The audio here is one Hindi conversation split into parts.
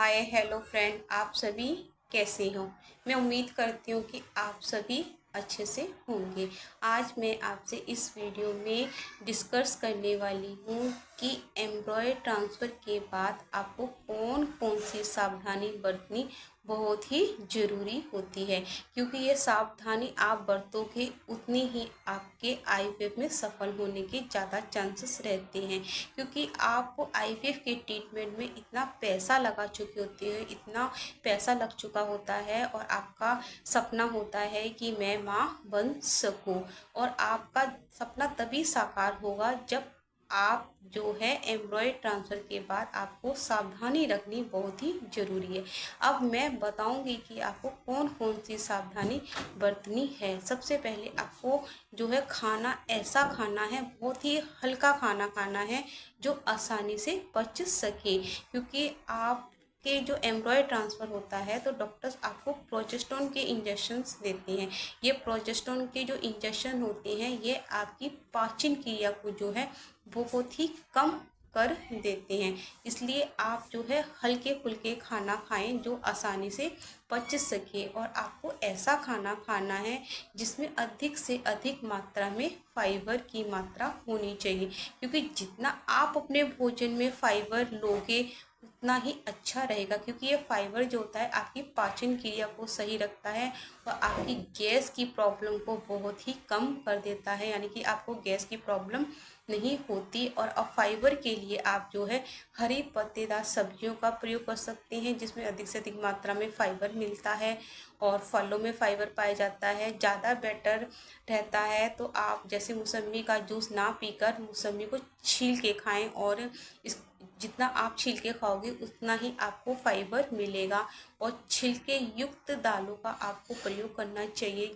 हाय हेलो फ्रेंड, आप सभी कैसे हो। मैं उम्मीद करती हूँ कि आप सभी अच्छे से होंगे। आज मैं आपसे इस वीडियो में डिस्कस करने वाली हूँ कि एम्ब्रॉयडरी ट्रांसफ़र के बाद आपको कौन कौन सी सावधानी बरतनी बहुत ही ज़रूरी होती है, क्योंकि ये सावधानी आप बरतोगे उतनी ही आपके आईवीएफ में सफल होने के ज़्यादा चांसेस रहते हैं। क्योंकि आप आईवीएफ के ट्रीटमेंट में इतना पैसा लगा चुके होते हैं, इतना पैसा लग चुका होता है और आपका सपना होता है कि मैं माँ बन सकूं। और आपका सपना तभी साकार होगा जब आप जो है एम्ब्रॉयडरी ट्रांसफ़र के बाद आपको सावधानी रखनी बहुत ही ज़रूरी है। अब मैं बताऊंगी कि आपको कौन कौन सी सावधानी बरतनी है। सबसे पहले आपको जो है खाना ऐसा खाना है, बहुत ही हल्का खाना खाना है जो आसानी से पच सके। क्योंकि आप के जो एम्ब्रॉयडरी ट्रांसफ़र होता है तो डॉक्टर्स आपको प्रोजेस्टेरोन के इंजेक्शंस देते हैं। ये प्रोजेस्टेरोन के जो इंजेक्शन होते हैं ये आपकी पाचन क्रिया को जो है बहुत ही कम कर देते हैं। इसलिए आप जो है हल्के फुल्के खाना खाएं जो आसानी से पच सके। और आपको ऐसा खाना खाना है जिसमें अधिक से अधिक मात्रा में फाइबर की मात्रा होनी चाहिए, क्योंकि जितना आप अपने भोजन में फाइबर लोगे उतना ही अच्छा रहेगा। क्योंकि ये फाइबर जो होता है आपकी पाचन क्रिया को सही रखता है और आपकी गैस की प्रॉब्लम को बहुत ही कम कर देता है, यानी कि आपको गैस की प्रॉब्लम नहीं होती। और अब फाइबर के लिए आप जो है हरी पत्तेदार सब्जियों का प्रयोग कर सकते हैं जिसमें अधिक से अधिक मात्रा में फाइबर मिलता है। और फलों में फाइबर पाया जाता है, ज़्यादा बेटर रहता है। तो आप जैसे मौसम्मी का जूस ना पीकर मौसम्मी को छील के खाएं, और इस जितना आप छिलके खाओगे उतना ही आपको फाइबर मिलेगा। और छिलके युक्त दालों का आपको प्रयोग करना चाहिए,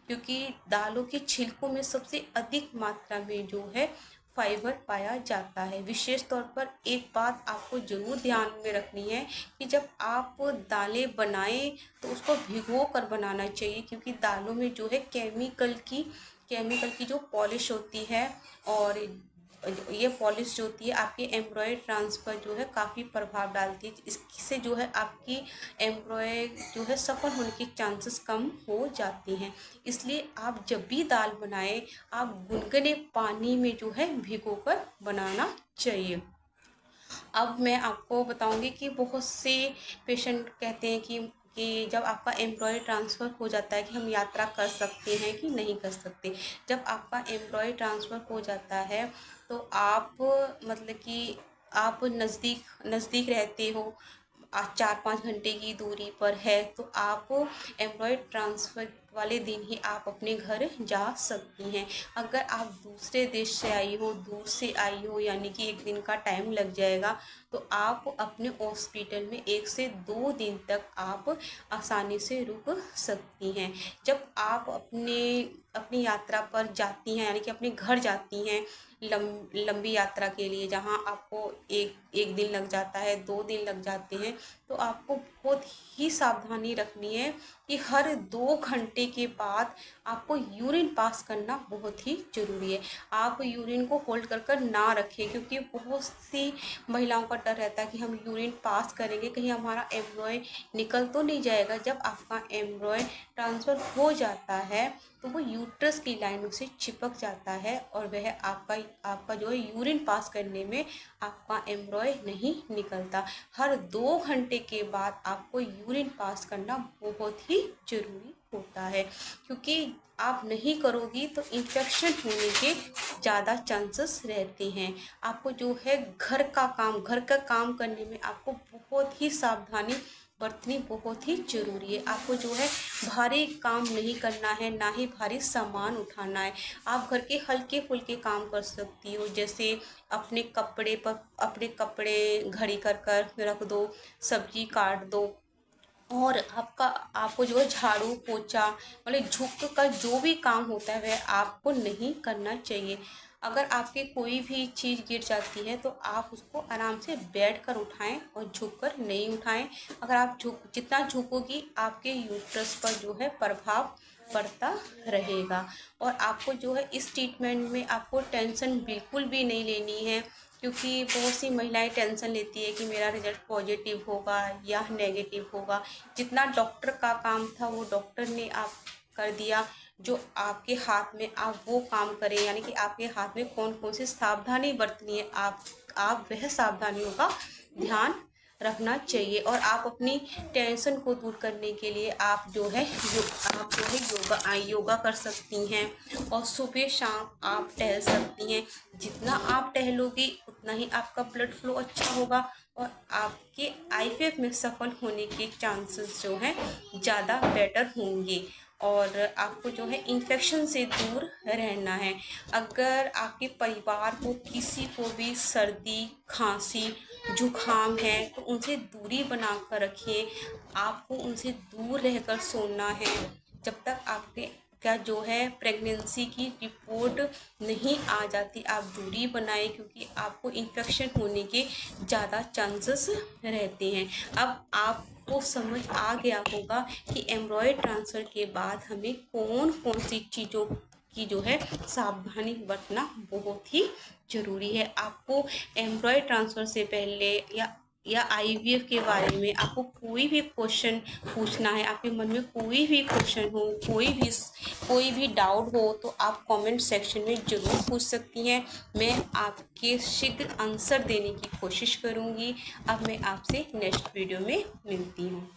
क्योंकि दालों के छिलकों में सबसे अधिक मात्रा में जो है फाइबर पाया जाता है। विशेष तौर पर एक बात आपको ज़रूर ध्यान में रखनी है कि जब आप दालें बनाएं तो उसको भिगो कर बनाना चाहिए, क्योंकि दालों में जो है केमिकल की जो पॉलिश होती है, और ये पॉलिश जो होती है आपके एम्ब्रॉयडरी ट्रांसफ़र जो है काफ़ी प्रभाव डालती है। इससे जो है आपकी एम्ब्रॉयडरी जो है सफल होने के चांसेस कम हो जाते हैं। इसलिए आप जब भी दाल बनाएं आप गुनगुने पानी में जो है भिगोकर बनाना चाहिए। अब मैं आपको बताऊंगी कि बहुत से पेशेंट कहते हैं कि जब आपका एम्प्लॉय ट्रांसफ़र हो जाता है कि हम यात्रा कर सकते हैं कि नहीं कर सकते। जब आपका एम्प्लॉय ट्रांसफ़र हो जाता है तो आप मतलब कि आप नज़दीक नज़दीक रहते हो, 4-5 घंटे की दूरी पर है, तो आप एम्प्लॉय ट्रांसफ़र वाले दिन ही आप अपने घर जा सकती हैं। अगर आप दूसरे देश से आई हो, दूर से आई हो, यानी कि 1 दिन का टाइम लग जाएगा, तो आप अपने हॉस्पिटल में 1 से 2 दिन तक आप आसानी से रुक सकती हैं। जब आप अपनी यात्रा पर जाती हैं, यानी कि अपने घर जाती हैं लंबी यात्रा के लिए, जहां आपको एक दिन लग जाता है, 2 दिन लग जाते हैं, तो आपको बहुत ही सावधानी रखनी है कि हर 2 घंटे के बाद आपको यूरिन पास करना बहुत ही ज़रूरी है। आप यूरिन को होल्ड कर कर ना रखें, क्योंकि बहुत सी महिलाओं का डर रहता है कि हम यूरिन पास करेंगे कहीं हमारा एम्ब्रॉय निकल तो नहीं जाएगा। जब आपका एम्ब्रॉय ट्रांसफ़र हो जाता है तो वो यूट्रस की लाइन से चिपक जाता है और वह आपका जो है यूरिन पास करने में आपका एम्ब्रॉय नहीं निकलता। हर 2 घंटे के बाद आपको यूरिन पास करना बहुत ही ज़रूरी होता है, क्योंकि आप नहीं करोगी तो इन्फेक्शन होने के ज़्यादा चांसेस रहते हैं। आपको जो है घर का काम करने में आपको बहुत ही सावधानी बरतनी बहुत ही ज़रूरी है। आपको जो है भारी काम नहीं करना है, ना ही भारी सामान उठाना है। आप घर के हल्के फुल्के काम कर सकती हो, जैसे अपने कपड़े घड़ी कर रख दो, सब्जी काट दो, और आपको जो है झाड़ू पोछा मतलब झुक कर जो भी काम होता है वह आपको नहीं करना चाहिए। अगर आपके कोई भी चीज़ गिर जाती है तो आप उसको आराम से बैठ कर उठाएं और झुक कर नहीं उठाएं। अगर आप जितना झुकोगी आपके यूट्रस पर जो है प्रभाव पड़ता रहेगा। और आपको जो है इस ट्रीटमेंट में आपको टेंशन बिल्कुल भी नहीं लेनी है क्योंकि बहुत सी महिलाएं टेंशन लेती है कि मेरा रिजल्ट पॉजिटिव होगा या नेगेटिव होगा। जितना डॉक्टर का काम था वो डॉक्टर ने आप कर दिया, जो आपके हाथ में आप वो काम करें, यानी कि आपके हाथ में कौन कौन सी सावधानी बरतनी है आप वह सावधानियों का ध्यान रखना चाहिए। और आप अपनी टेंशन को दूर करने के लिए आप जो है योगा कर सकती हैं, और सुबह शाम आप टहल सकती हैं। जितना आप टहलोगी उतना ही आपका ब्लड फ्लो अच्छा होगा और आपके आईवीएफ में सफल होने के चांसेस जो हैं ज़्यादा बेटर होंगे। और आपको जो है इन्फेक्शन से दूर रहना है। अगर आपके परिवार को किसी को भी सर्दी, खांसी, जुखाम है तो उनसे दूरी बना कर रखिए। आपको उनसे दूर रहकर सोना है। जब तक आपके का जो है प्रेगनेंसी की रिपोर्ट नहीं आ जाती आप दूरी बनाए, क्योंकि आपको इन्फेक्शन होने के ज़्यादा चांसेस रहते हैं। अब आपको समझ आ गया होगा कि एम्ब्रॉयड ट्रांसफ़र के बाद हमें कौन कौन सी चीज़ों की जो है सावधानी बरतना बहुत ही ज़रूरी है। आपको एम्ब्रॉयड ट्रांसफ़र से पहले या आईवीएफ के बारे में आपको कोई भी क्वेश्चन पूछना है, आपके मन में कोई भी क्वेश्चन हो, कोई भी डाउट हो तो आप कमेंट सेक्शन में ज़रूर पूछ सकती हैं। मैं आपके शीघ्र आंसर देने की कोशिश करूँगी। अब मैं आपसे नेक्स्ट वीडियो में मिलती हूँ।